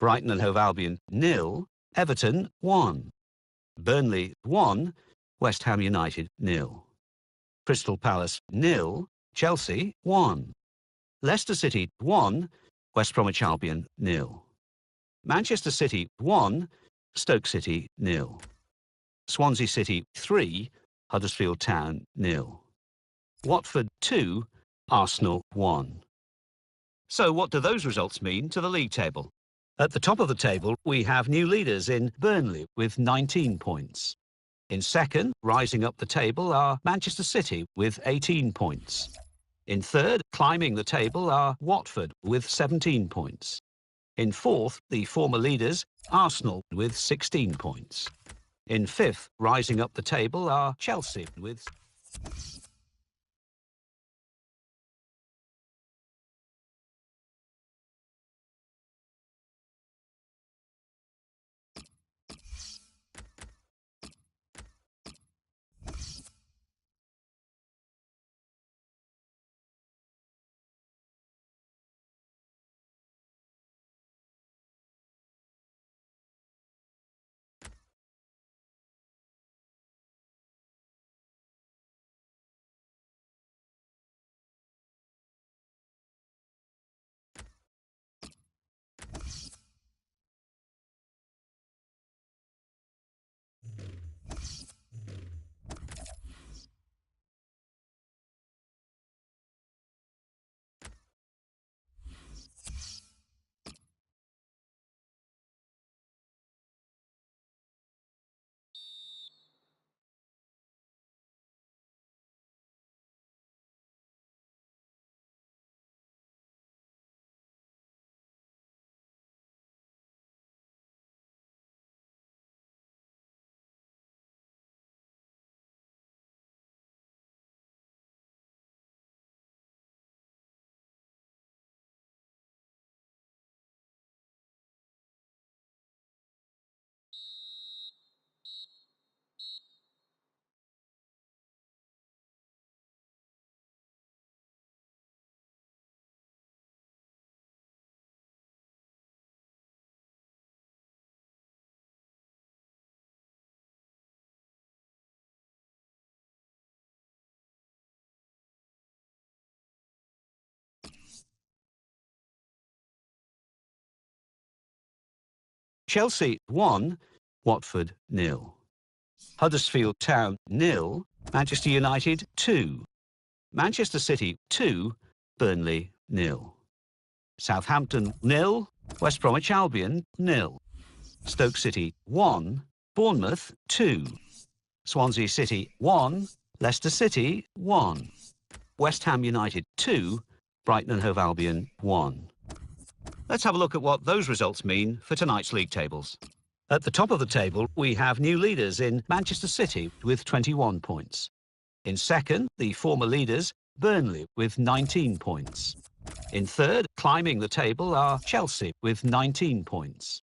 Brighton and Hove Albion 0, Everton 1. Burnley 1, West Ham United 0. Crystal Palace 0, Chelsea 1. Leicester City 1, West Bromwich Albion 0. Manchester City 1, Stoke City 0. Swansea City 3, Huddersfield Town 0. Watford 2, Arsenal 1. So what do those results mean to the league table? At the top of the table, we have new leaders in Burnley with 19 points. In second, rising up the table, are Manchester City with 18 points. In third, climbing the table, are Watford with 17 points. In fourth, the former leaders, Arsenal with 16 points. In fifth, rising up the table, are Chelsea with... Chelsea 1, Watford 0. Huddersfield Town 0, Manchester United 2. Manchester City 2, Burnley 0. Southampton 0, West Bromwich Albion 0. Stoke City 1, Bournemouth 2. Swansea City 1, Leicester City 1. West Ham United 2, Brighton and Hove Albion 1. Let's have a look at what those results mean for tonight's league tables. At the top of the table, we have new leaders in Manchester City with 21 points. In second, the former leaders, Burnley with 19 points. In third, climbing the table, are Chelsea with 19 points.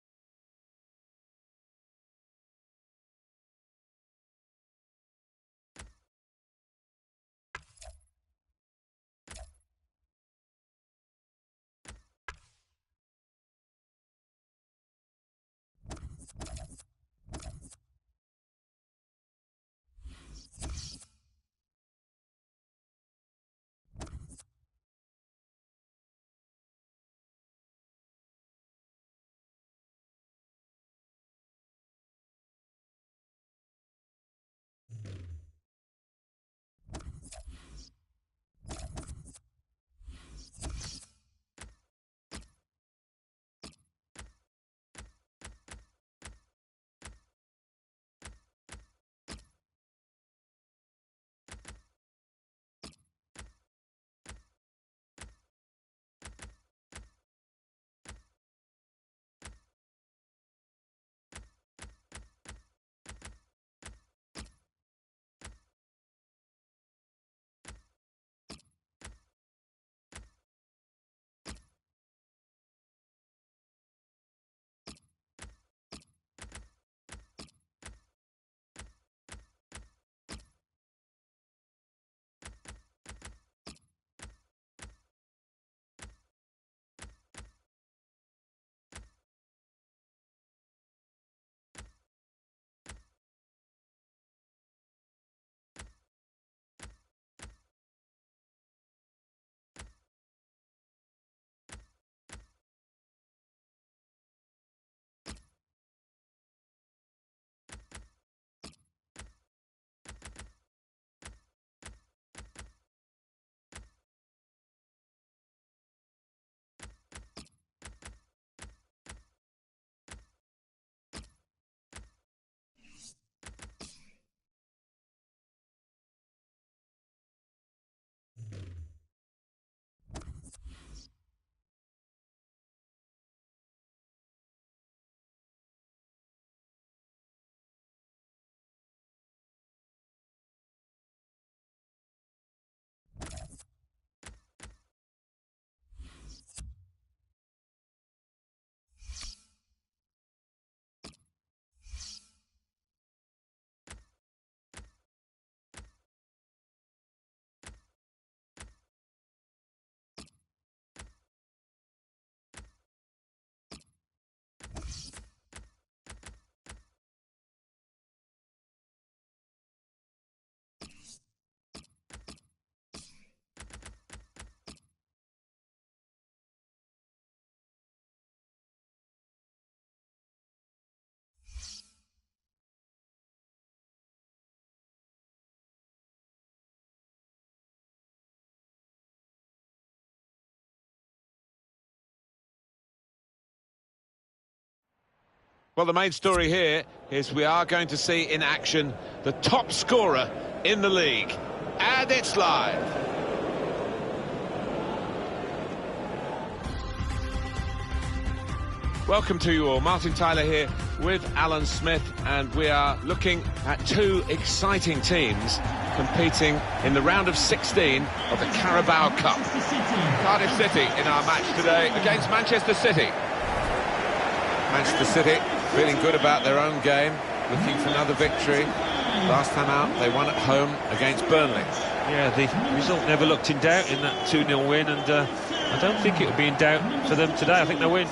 Well, the main story here is we are going to see in action the top scorer in the league. And it's live. Welcome to you all. Martin Tyler here with Alan Smith, and we are looking at two exciting teams competing in the round of 16 of the Carabao Cup. Cardiff City in our match today against Manchester City. Manchester City feeling good about their own game, looking for another victory. Last time out, they won at home against Burnley. Yeah, the result never looked in doubt in that 2-0 win, and I don't think it will be in doubt for them today. I think they'll win.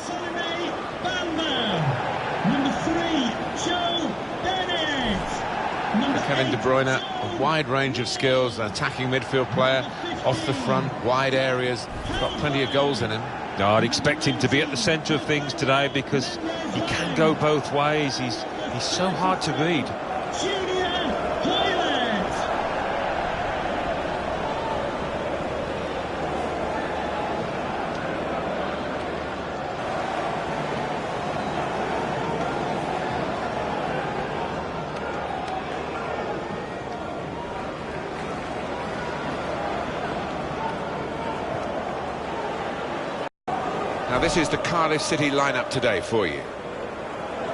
Kevin De Bruyne, a wide range of skills, an attacking midfield player, off the front, wide areas, got plenty of goals in him. No, I'd expect him to be at the centre of things today because he can go both ways. He's so hard to read. Now this is the Cardiff City lineup today for you.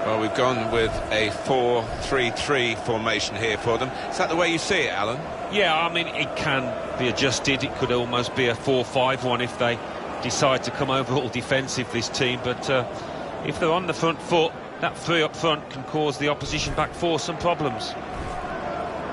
Well, we've gone with a 4-3-3 formation here for them. Is that the way you see it, Alan? Yeah, I mean, it can be adjusted. It could almost be a 4-5-1 if they decide to come over all defensive, this team. But if they're on the front foot, that three up front can cause the opposition back four some problems.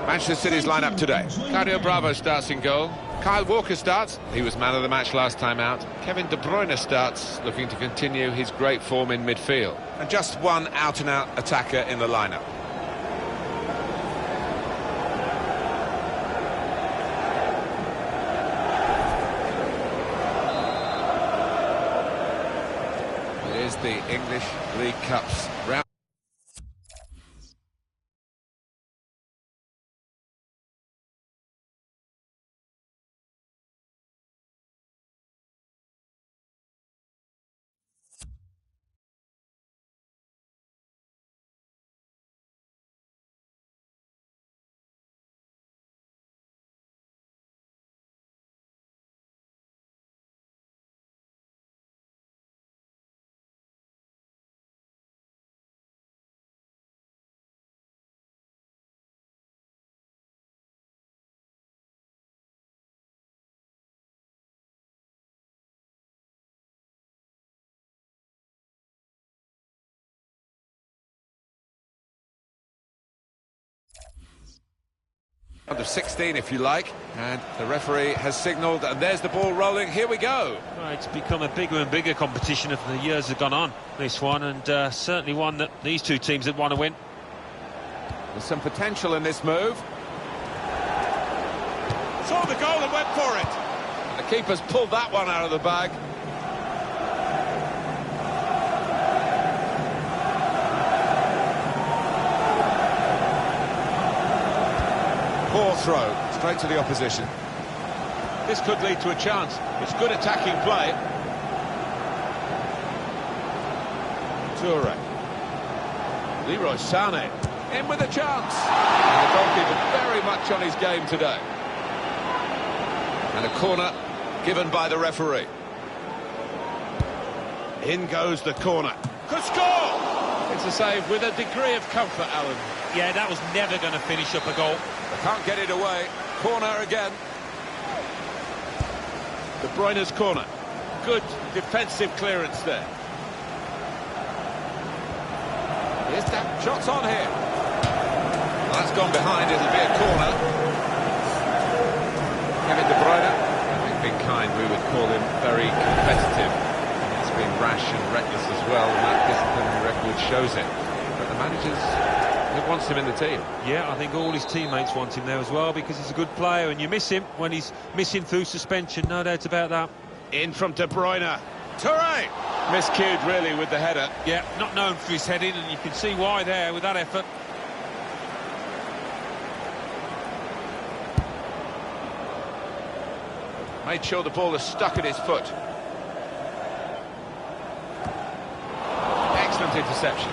Manchester City's lineup today. Claudio Bravo starts in goal. Kyle Walker starts. He was man of the match last time out. Kevin De Bruyne starts, looking to continue his great form in midfield. And just one out-and-out attacker in the lineup. It is the English League Cup's round. Round of 16, if you like, and the referee has signalled, and there's the ball rolling. Here we go. Well, it's become a bigger and bigger competition as the years have gone on, this one, and certainly one that these two teams would want to win. There's some potential in this move. Saw the goal and went for it. And the keeper's pulled that one out of the bag. Poor throw, straight to the opposition. This could lead to a chance. It's good attacking play. Toure. Leroy Sané in with a chance. And the goalkeeper very much on his game today. And a corner given by the referee. In goes the corner. Could score! It's a save with a degree of comfort, Alan. Yeah, that was never going to finish up a goal. They can't get it away. Corner again. De Bruyne's corner. Good defensive clearance there. Here's that. Shots on here. Well, that's gone behind. It'll be a corner. Kevin De Bruyne. Having been kind, we would call him very competitive. He's been rash and reckless as well, and that disciplinary record shows it. But the manager's... he wants him in the team. Yeah, I think all his teammates want him there as well because he's a good player, and you miss him when he's missing through suspension, no doubt about that. In from De Bruyne. Toure! Miscued, really, with the header. Yeah, not known for his heading, and you can see why there with that effort. Made sure the ball is stuck at his foot. Excellent interception.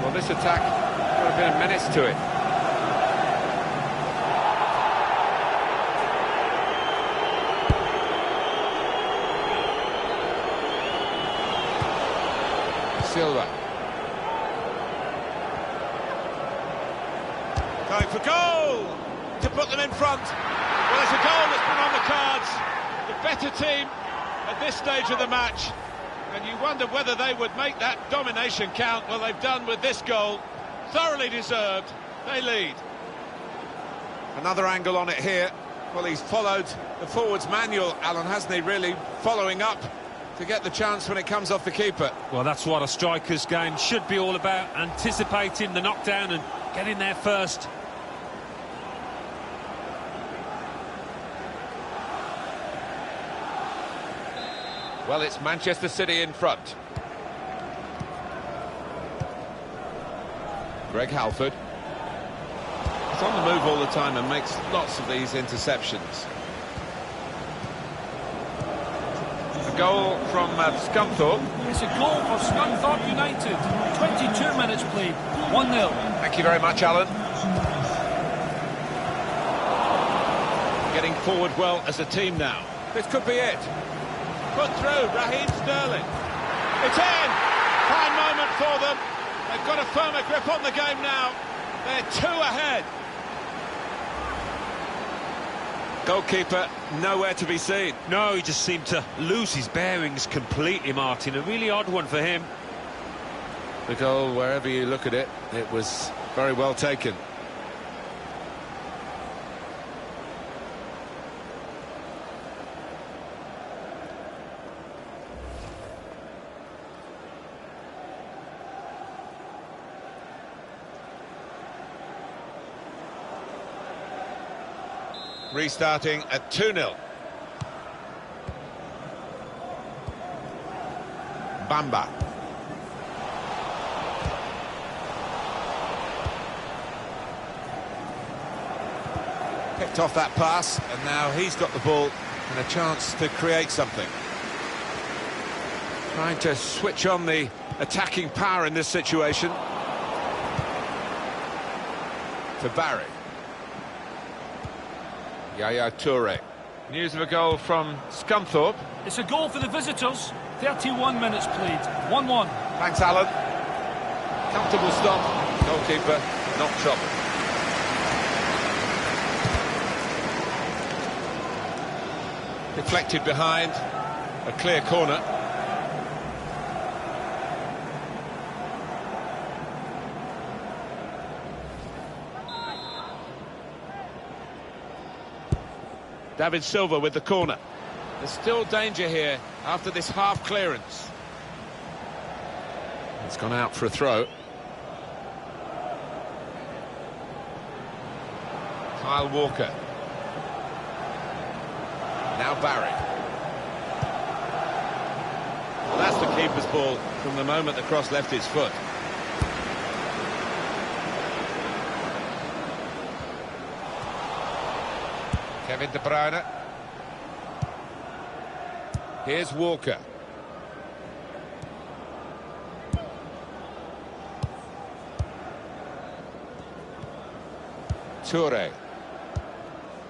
Well, this attack got a bit of menace to it. Silva. Going for goal to put them in front. Well, it's a goal that's been on the cards. The better team at this stage of the match. And you wonder whether they would make that domination count. Well, they've done with this goal. Thoroughly deserved. They lead. Another angle on it here. Well, he's followed the forwards manual, Alan, hasn't he? Really following up to get the chance when it comes off the keeper. Well, that's what a striker's game should be all about, anticipating the knockdown and getting there first. Well, it's Manchester City in front. Greg Halford. He's on the move all the time and makes lots of these interceptions. A goal from Scunthorpe. It's a goal for Scunthorpe United. 22 minutes played, 1-0. Thank you very much, Alan. Getting forward well as a team now. This could be it. Put through, Raheem Sterling. It's in! Fine moment for them. They've got a firmer grip on the game now. They're 2 ahead. Goalkeeper nowhere to be seen. No, he just seemed to lose his bearings completely, Martin. A really odd one for him. The goal, wherever you look at it, it was very well taken. Restarting at 2-0. Bamba. Picked off that pass, and now he's got the ball and a chance to create something. Trying to switch on the attacking power in this situation. For Barry. Yaya Toure. News of a goal from Scunthorpe. It's a goal for the visitors. 31 minutes played, 1-1. Thanks, Alan. Comfortable stop. Goalkeeper not troubled. Deflected behind. A clear corner. David Silva with the corner. There's still danger here after this half clearance. It's gone out for a throw. Kyle Walker. Now Barry. Well, that's the keeper's ball from the moment the cross left his foot. Kevin De Bruyne. Here's Walker. Toure.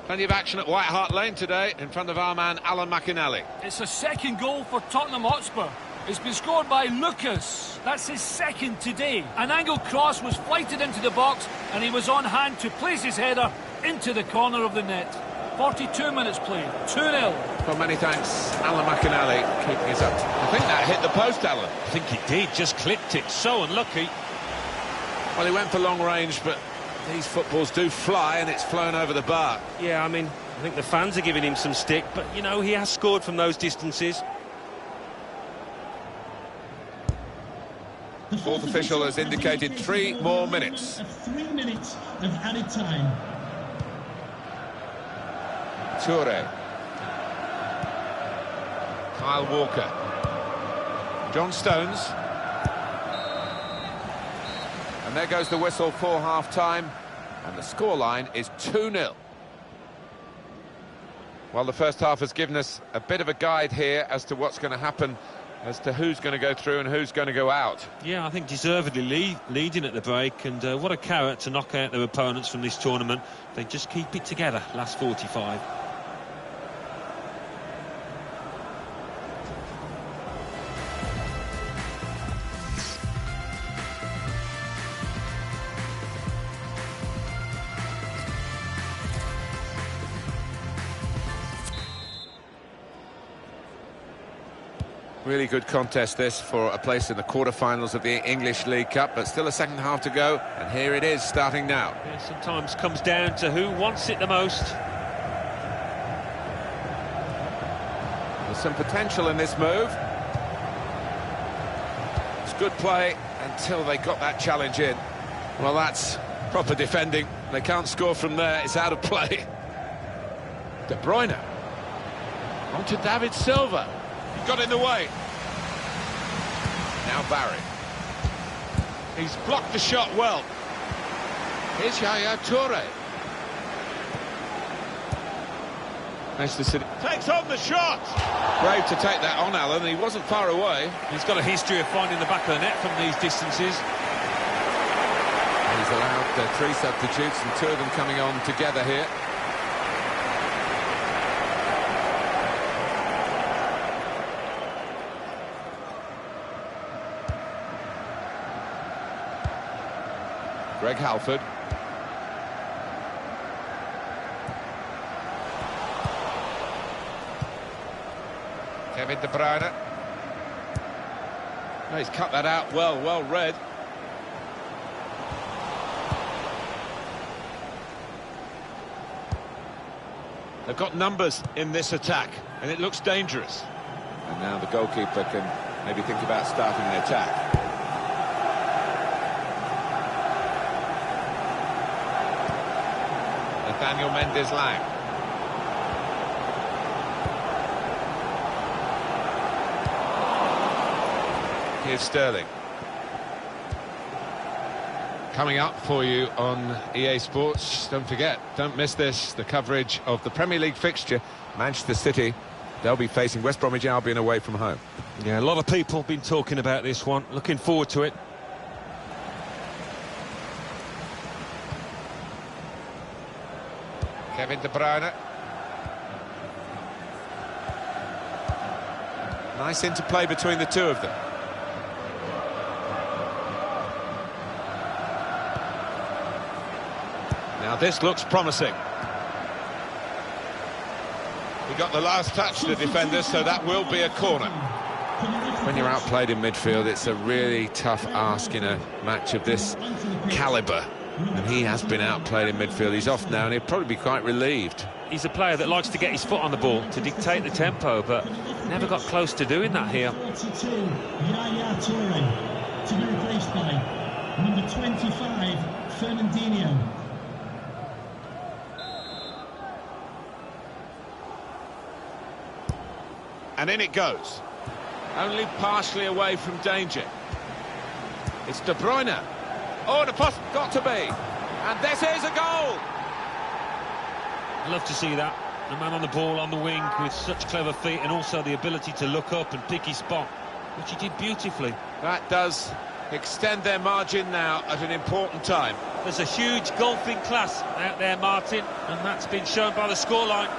Plenty of action at White Hart Lane today in front of our man Alan McInally. It's a second goal for Tottenham Hotspur. It's been scored by Lucas. That's his second today. An angled cross was flighted into the box and he was on hand to place his header into the corner of the net. 42 minutes played, 2-0. Well, many thanks, Alan McInally, keeping us up. I think that hit the post, Alan. I think it did, just clipped it. So unlucky. Well, he went for long range, but these footballs do fly and it's flown over the bar. Yeah, I mean, I think the fans are giving him some stick, but, you know, he has scored from those distances. The fourth official has indicated 3 more minutes. 3 minutes of added time. Toure. Kyle Walker. John Stones. And there goes the whistle for half-time. And the scoreline is 2-0. Well, the first half has given us a bit of a guide here as to what's going to happen as to who's going to go through and who's going to go out. Yeah, I think deservedly leading at the break, and what a carrot to knock out their opponents from this tournament. They just keep it together, last 45. Really good contest this for a place in the quarter-finals of the English League Cup, but still a second half to go, and here it is starting now. Yeah, sometimes comes down to who wants it the most. There's some potential in this move. It's good play until they got that challenge in. Well, that's proper defending. They can't score from there. It's out of play. De Bruyne. On to David Silva. He got in the way. Now Barry. He's blocked the shot well. Here's Yaya Toure. Manchester City takes on the shot. Brave to take that on, Alan. He wasn't far away. He's got a history of finding the back of the net from these distances. And he's allowed 3 substitutes, and 2 of them coming on together here. Greg Halford. Kevin De Bruyne. No, he's cut that out well read. They've got numbers in this attack, and it looks dangerous. And now the goalkeeper can maybe think about starting the attack. Daniel Mendes-Lang. Here's Sterling. Coming up for you on EA Sports, don't forget, don't miss this, the coverage of the Premier League fixture, Manchester City. They'll be facing West Bromwich Albion away from home. Yeah, a lot of people have been talking about this one. Looking forward to it. Kevin De Bruyne. Nice interplay between the 2 of them. Now this looks promising. He got the last touch, the defender, so that will be a corner. When you're outplayed in midfield, it's a really tough ask in a match of this calibre. And he has been outplayed in midfield. He's off now, and he'll probably be quite relieved. He's a player that likes to get his foot on the ball, to dictate the tempo, but never got close to doing that here. 42, Yaya Toure, to be replaced by number 25, Fernandinho. And in it goes. Only partially away from danger. It's De Bruyne. Oh, the post got to be. And this is a goal. Love to see that. The man on the ball, on the wing, with such clever feet, and also the ability to look up and pick his spot, which he did beautifully. That does extend their margin now at an important time. There's a huge golfing class out there, Martin, and that's been shown by the scoreline.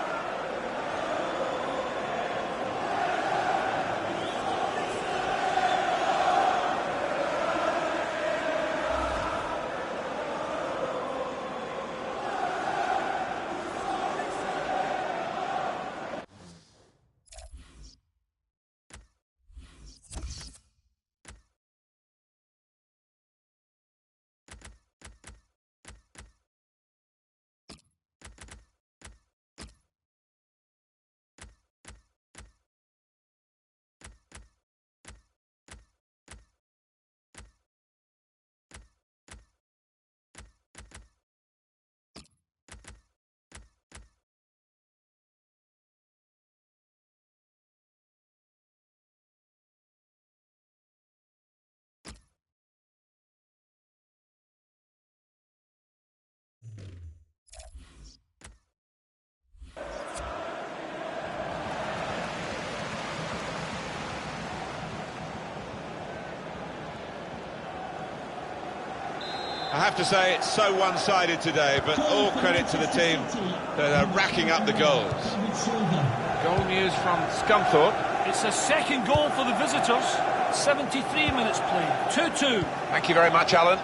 I have to say it's so one-sided today, but all credit to the team that are racking up the goals. Goal news from Scunthorpe. It's a second goal for the visitors. 73 minutes played. 2-2. Thank you very much, Alan. I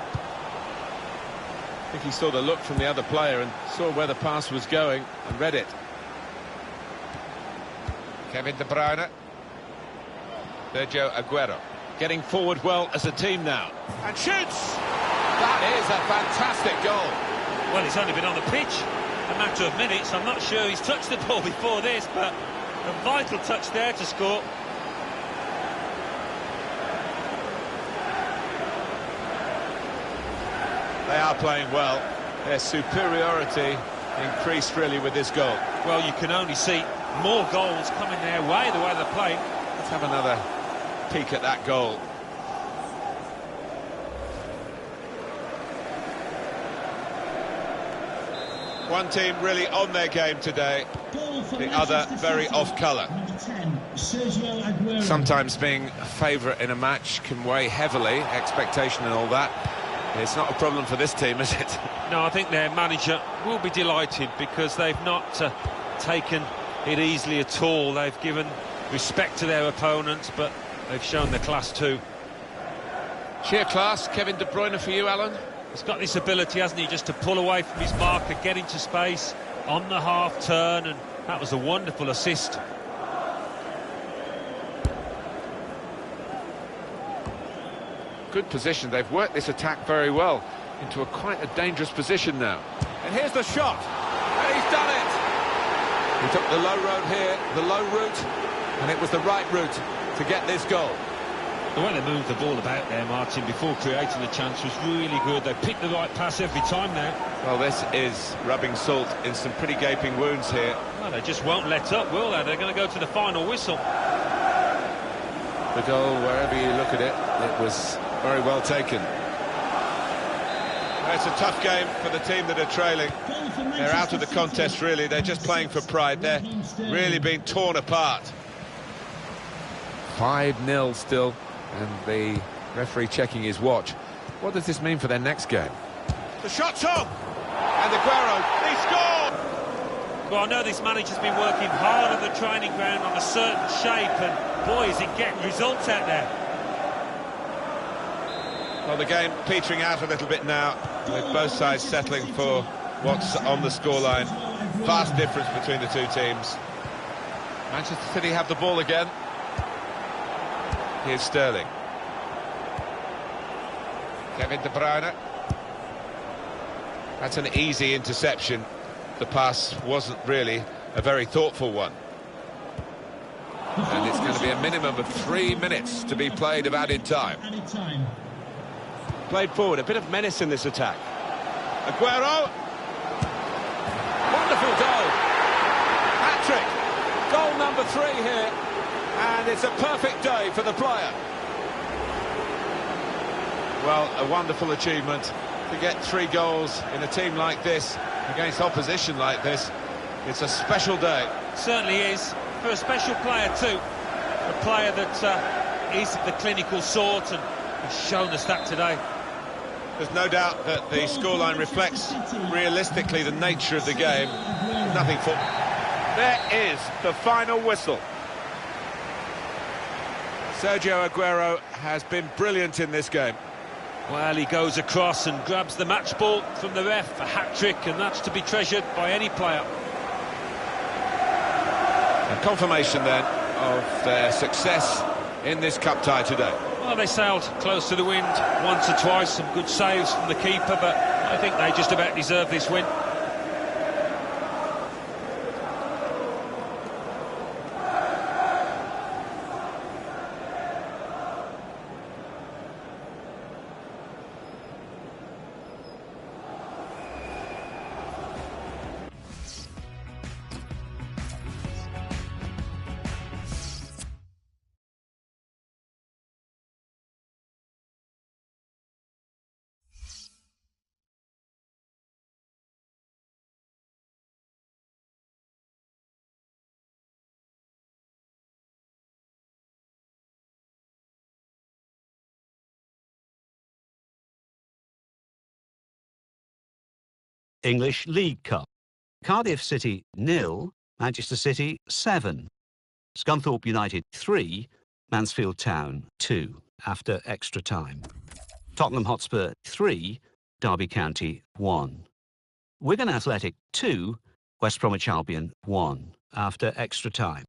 think he saw the look from the other player and saw where the pass was going and read it. Kevin De Bruyne. Sergio Aguero. Getting forward well as a team now. And shoots! That is a fantastic goal. Well, he's only been on the pitch a matter of minutes. I'm not sure he's touched the ball before this, but a vital touch there to score. They are playing well. Their superiority increased really with this goal. Well, you can only see more goals coming their way, the way they're playing. Let's have another peek at that goal. One team really on their game today, the other very off-colour. Sometimes being a favourite in a match can weigh heavily, expectation and all that. It's not a problem for this team, is it? No, I think their manager will be delighted because they've not taken it easily at all. They've given respect to their opponents, but they've shown their class too. Sheer class. Kevin De Bruyne for you, Alan? He's got this ability, hasn't he, just to pull away from his marker, get into space on the half turn, and that was a wonderful assist. Good position. They've worked this attack very well into quite a dangerous position now. And here's the shot. And he's done it. He took the low road here, the low route, and it was the right route to get this goal. The way they moved the ball about there, Martin, before creating the chance was really good. They picked the right pass every time now. Well, this is rubbing salt in some pretty gaping wounds here. Well, they just won't let up, will they? They're going to go to the final whistle. The goal, wherever you look at it, it was very well taken. It's a tough game for the team that are trailing. They're out of the contest, really. They're just playing for pride. They're really being torn apart. 5-0 still, and the referee checking his watch. What does this mean for their next game? The shot's on! And Aguero, he scored! Well, I know this manager's been working hard on the training ground on a certain shape, and boy, is he getting results out there. Well, the game petering out a little bit now, with both sides settling for what's on the scoreline. Vast difference between the two teams. Manchester City have the ball again. Here's Sterling. Kevin De Bruyne. That's an easy interception. The pass wasn't really a very thoughtful one. And it's going to be a minimum of 3 minutes to be played of added time. Played forward, a bit of menace in this attack. Aguero. Wonderful goal. Hat-trick. Goal number 3 here. And it's a perfect day for the player. Well, a wonderful achievement to get 3 goals in a team like this, against opposition like this. It's a special day. Certainly is, for a special player too. A player that is the clinical sort, and he's shown us that today. There's no doubt that the scoreline reflects realistically the nature of the game. Nothing for... There is the final whistle. Sergio Aguero has been brilliant in this game. Well, he goes across and grabs the match ball from the ref, a hat-trick, and that's to be treasured by any player. A confirmation then of their success in this cup tie today. Well, they sailed close to the wind once or twice, some good saves from the keeper, but I think they just about deserve this win. English League Cup. Cardiff City 0, Manchester City 7. Scunthorpe United 3, Mansfield Town 2 after extra time. Tottenham Hotspur 3, Derby County 1. Wigan Athletic 2, West Bromwich Albion 1 after extra time.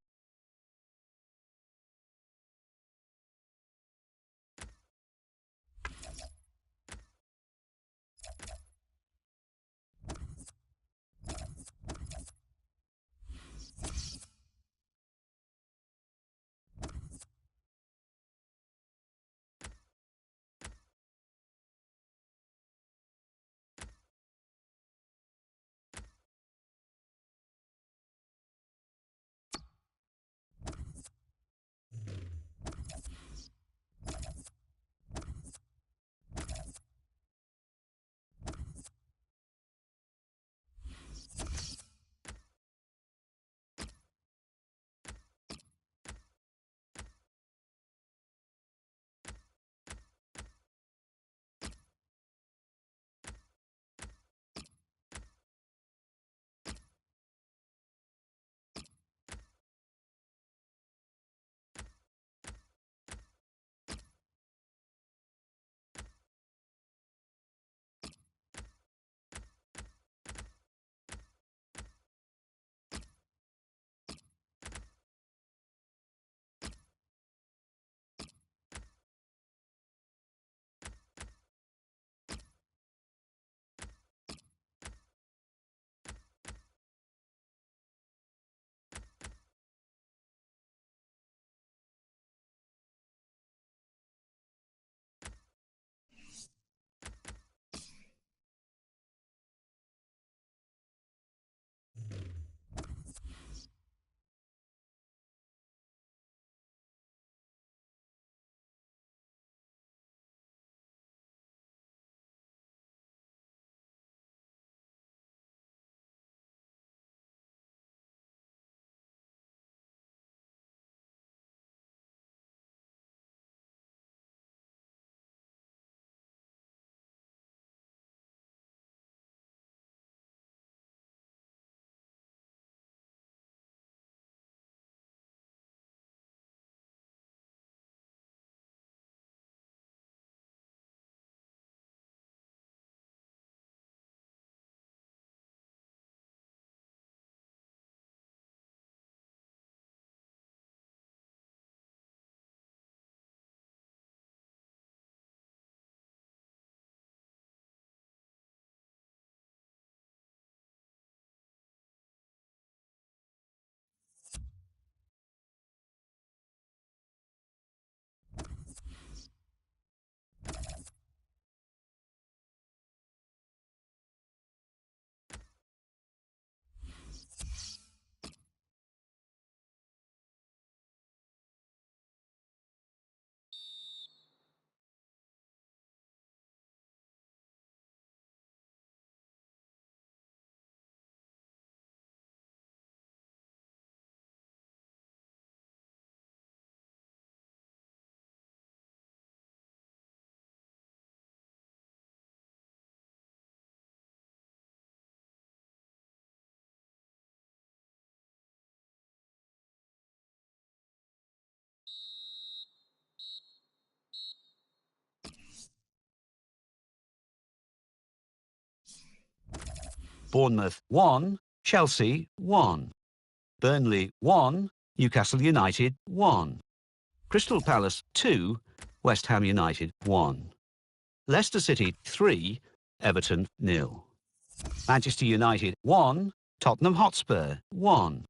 Bournemouth 1, Chelsea 1. Burnley 1, Newcastle United 1. Crystal Palace 2, West Ham United 1. Leicester City 3, Everton 0. Manchester United 1, Tottenham Hotspur 1.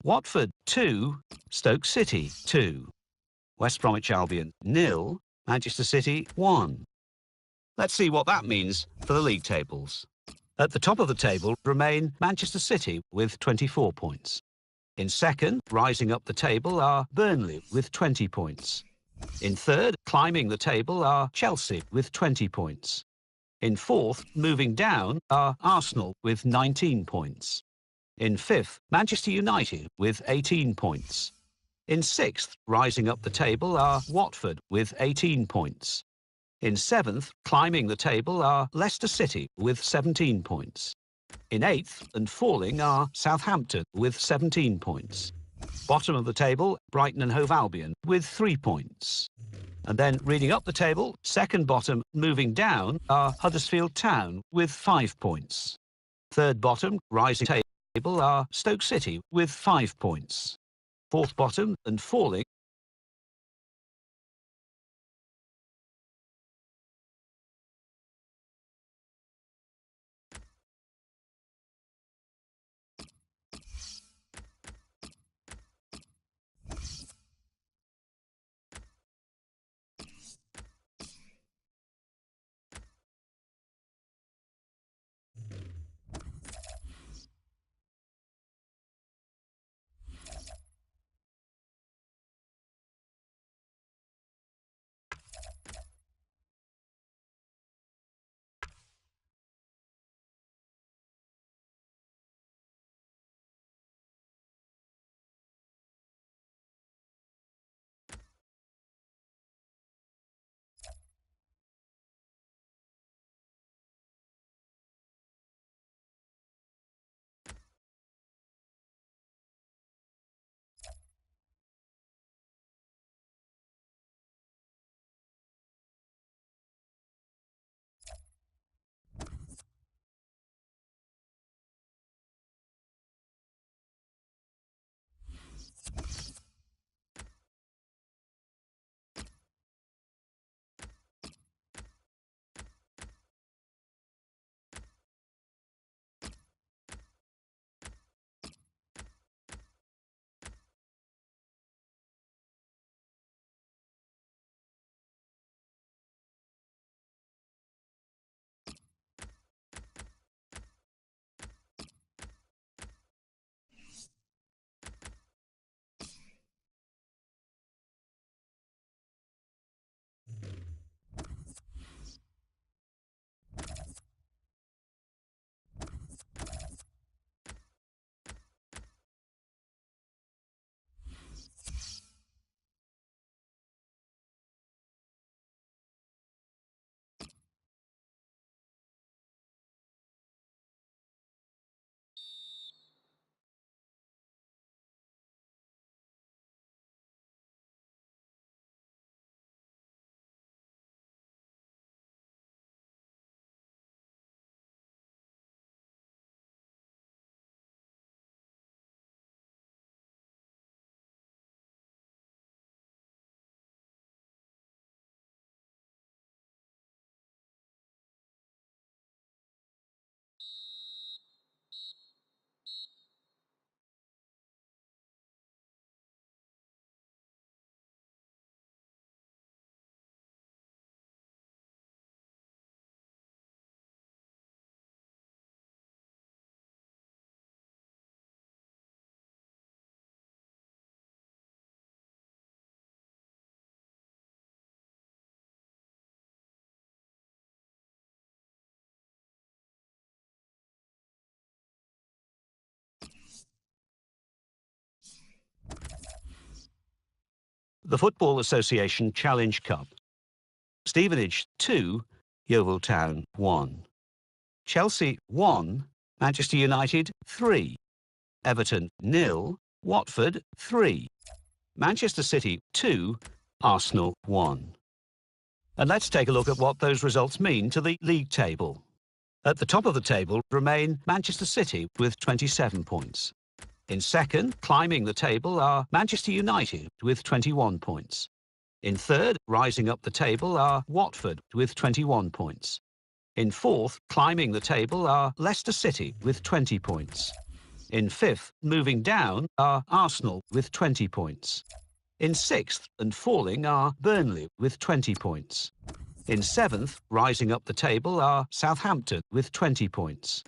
Watford 2, Stoke City 2. West Bromwich Albion 0, Manchester City 1. Let's see what that means for the league tables. At the top of the table remain Manchester City with 24 points. In second, rising up the table, are Burnley with 20 points. In third, climbing the table, are Chelsea with 20 points. In fourth, moving down, are Arsenal with 19 points. In fifth, Manchester United with 18 points. In sixth, rising up the table, are Watford with 18 points. In seventh, climbing the table, are Leicester City with 17 points. In 8th and falling are Southampton with 17 points. Bottom of the table, Brighton and Hove Albion with 3 points. And then reading up the table, second bottom moving down are Huddersfield Town with 5 points. Third bottom, rising table are Stoke City with 5 points. Fourth bottom and falling the Football Association Challenge Cup. Stevenage 2, Yeovil Town 1. Chelsea 1, Manchester United 3. Everton 0, Watford 3. Manchester City 2, Arsenal 1. And let's take a look at what those results mean to the league table. At the top of the table remain Manchester City with 27 points. In second, climbing the table, are Manchester United with 21 points. In third, rising up the table, are Watford with 21 points. In fourth, climbing the table, are Leicester City with 20 points. In fifth, moving down, are Arsenal with 20 points. In sixth and falling are Burnley with 20 points. In seventh, rising up the table, are Southampton with 20 points.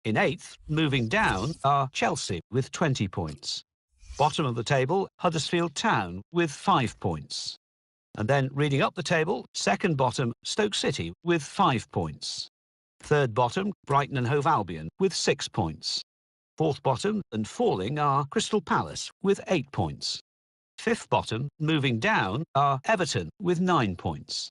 In eighth, moving down, are Chelsea with 20 points. Bottom of the table, Huddersfield Town with 5 points. And then reading up the table, second bottom, Stoke City with 5 points. Third bottom, Brighton and Hove Albion with 6 points. Fourth bottom and falling are Crystal Palace with 8 points. Fifth bottom, moving down, are Everton with 9 points.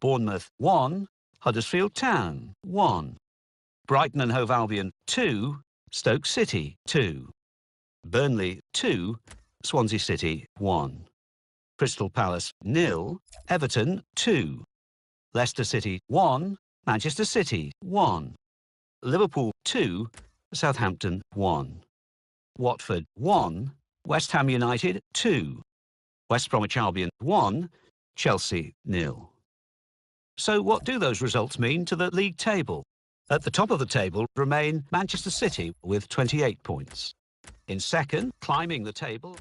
Bournemouth 1, Huddersfield Town 1. Brighton and Hove Albion 2, Stoke City 2. Burnley 2, Swansea City 1. Crystal Palace 0, Everton 2. Leicester City 1, Manchester City 1. Liverpool 2, Southampton 1. Watford 1, West Ham United 2. West Bromwich Albion 1, Chelsea 0. So what do those results mean to the league table? At the top of the table remain Manchester City with 28 points. In second, climbing the table...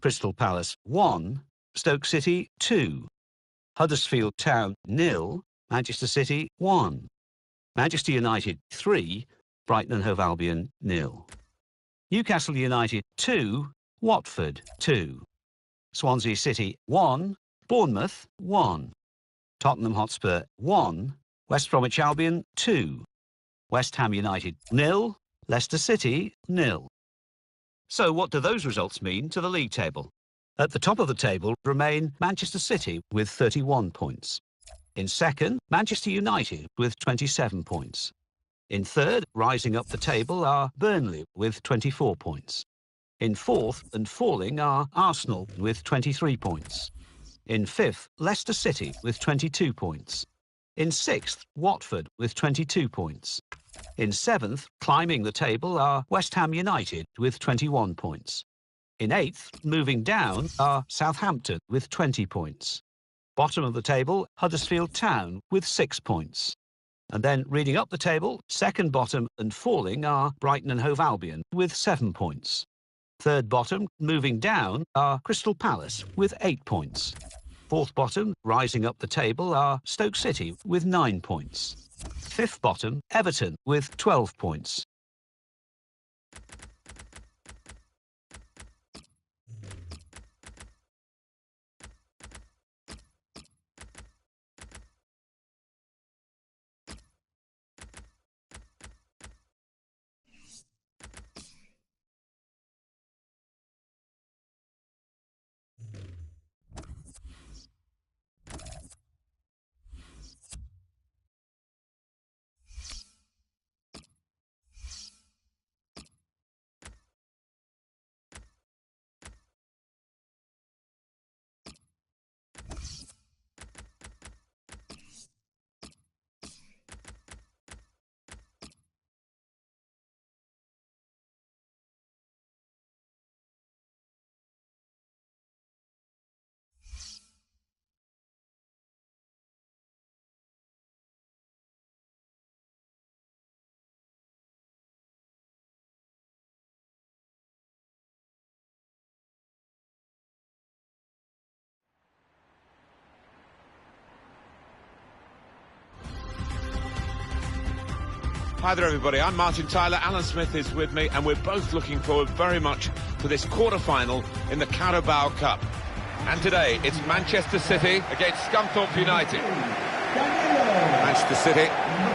Crystal Palace 1, Stoke City 2, Huddersfield Town 0, Manchester City 1, Manchester United 3, Brighton and Hove Albion 0, Newcastle United 2, Watford 2, Swansea City 1, Bournemouth 1, Tottenham Hotspur 1, West Bromwich Albion 2, West Ham United 0, Leicester City 0. So what do those results mean to the league table? At the top of the table remain Manchester City with 31 points. In second, Manchester United with 27 points. In third, rising up the table, are Burnley with 24 points. In fourth and falling are Arsenal with 23 points. In fifth, Leicester City with 22 points. In sixth, Watford with 22 points. In seventh, climbing the table, are West Ham United with 21 points. In eighth, moving down, are Southampton with 20 points. Bottom of the table, Huddersfield Town with 6 points. And then reading up the table, second bottom and falling are Brighton and Hove Albion with 7 points. Third bottom, moving down, are Crystal Palace with 8 points. Fourth bottom, rising up the table, are Stoke City with 9 points. Fifth bottom, Everton with 12 points. Hi there everybody, I'm Martin Tyler, Alan Smith is with me, and we're both looking forward very much to this quarter-final in the Carabao Cup. And today it's Manchester City against Scunthorpe United. Manchester City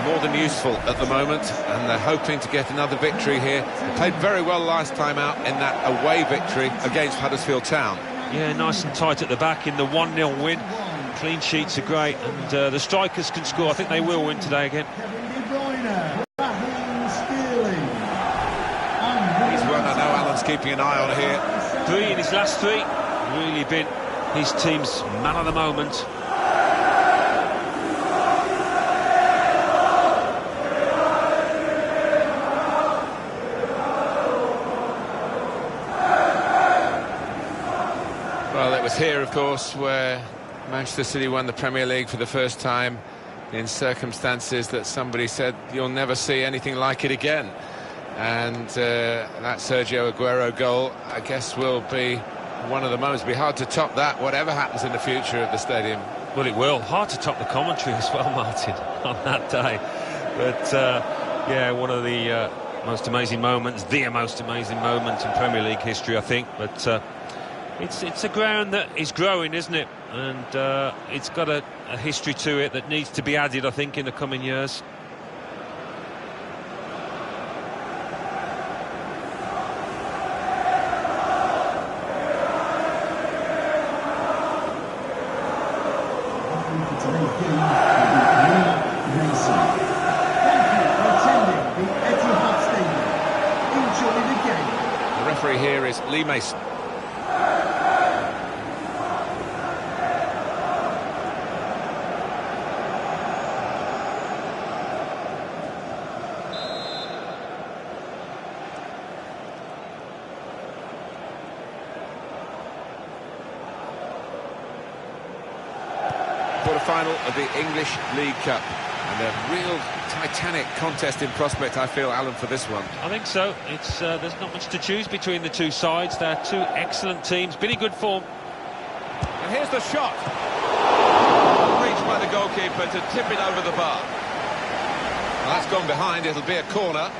more than useful at the moment, and they're hoping to get another victory here. They played very well last time out in that away victory against Huddersfield Town. Yeah, nice and tight at the back in the 1-0 win. Clean sheets are great, and the strikers can score. I think they will win today again. He's one I know Alan's keeping an eye on here. 3 in his last 3. Really been his team's man of the moment. Well, it was here, of course, where Manchester City won the Premier League for the first time in circumstances that somebody said you'll never see anything like it again. And that Sergio Aguero goal, I guess, will be one of the moments. It'll be hard to top that, whatever happens in the future of the stadium. Well, it will. Hard to top the commentary as well, Martin, on that day. But, yeah, one of the most amazing moments, the most amazing moment in Premier League history, I think. But it's a ground that is growing, isn't it? And it's got a history to it that needs to be added, I think, in the coming years. The referee here is Lee Mason. Quarter-final of the English League Cup, and a real titanic contest in prospect, I feel, Alan, for this one. I think so. It's there's not much to choose between the two sides. They're two excellent teams, been in good form. And here's the shot. Reached by the goalkeeper to tip it over the bar. Well, that's gone behind. It'll be a corner.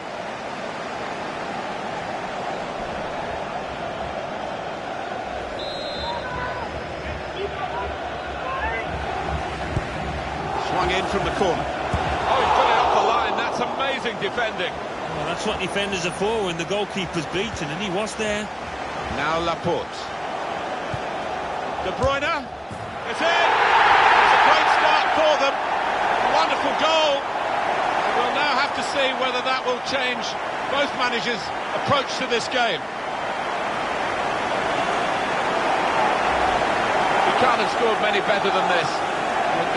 Swung in from the corner. Oh, he's put it off the line. That's amazing defending. Well, that's what defenders are for when the goalkeeper's beaten, and he was there. Now Laporte. De Bruyne. It's in. It's a great start for them. A wonderful goal. We'll now have to see whether that will change both managers' approach to this game. He can't have scored many better than this.